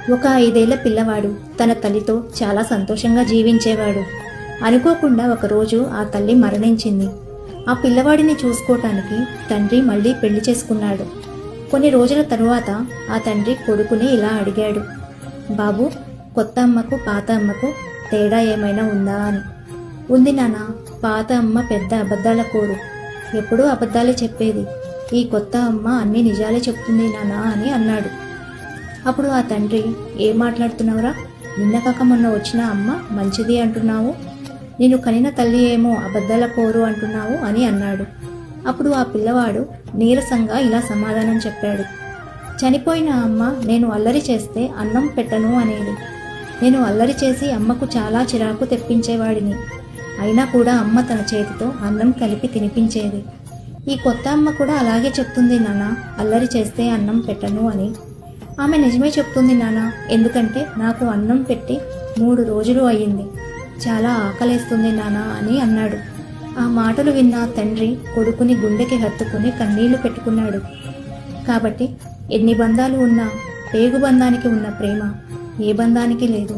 ఒక 5 ఏళ్ల పిల్లవాడు తన తల్లితో చాలా సంతోషంగా జీవించేవాడు. అనుకోకుండా ఒకరోజు ఆ తల్లి మరణించింది. ఆ పిల్లవాడిని చూసుకోవటానికి తండ్రి మళ్ళీ పెళ్లి చేసుకున్నాడు. కొన్ని రోజుల తరువాత ఆ తండ్రి కొడుకుని ఇలా అడిగాడు, బాబు, కొత్త అమ్మకు పాత అమ్మకు తేడా ఏమైనా ఉందా అని. ఉంది నాన్న, పాత అమ్మ పెద్ద అబద్ధాల కోరు, ఎప్పుడూ అబద్ధాలే చెప్పేది. ఈ కొత్త అమ్మ అన్ని నిజాలే చెప్తుంది నాన్న అని అన్నాడు. అప్పుడు ఆ తండ్రి, ఏం మాట్లాడుతున్నావురా? నిన్న కాక మొన్న వచ్చిన అమ్మ మంచిది అంటున్నావు, నేను కనిన తల్లి ఏమో అబద్ధాల కోరు అంటున్నావు అని అన్నాడు. అప్పుడు ఆ పిల్లవాడు నీరసంగా ఇలా సమాధానం చెప్పాడు, చనిపోయిన అమ్మ నేను అల్లరి చేస్తే అన్నం పెట్టను అనేది. నేను అల్లరి చేసి అమ్మకు చాలా చిరాకు తెప్పించేవాడిని. అయినా కూడా అమ్మ తన చేతితో అన్నం కలిపి తినిపించేది. ఈ కొత్త అమ్మ కూడా అలాగే చెప్తుంది నాన్న, అల్లరి చేస్తే అన్నం పెట్టను అని. ఆమె నిజమే చెప్తుంది నాన్న, ఎందుకంటే నాకు అన్నం పెట్టి 3 రోజులు అయ్యింది. చాలా ఆకలేస్తుంది నాన్న అని అన్నాడు. ఆ మాటలు విన్న తండ్రి కొడుకుని గుండెకి హత్తుకుని కన్నీళ్లు పెట్టుకున్నాడు. కాబట్టి ఎన్ని బంధాలు ఉన్నా పేగు బంధానికి ఉన్న ప్రేమ ఏ బంధానికి లేదు.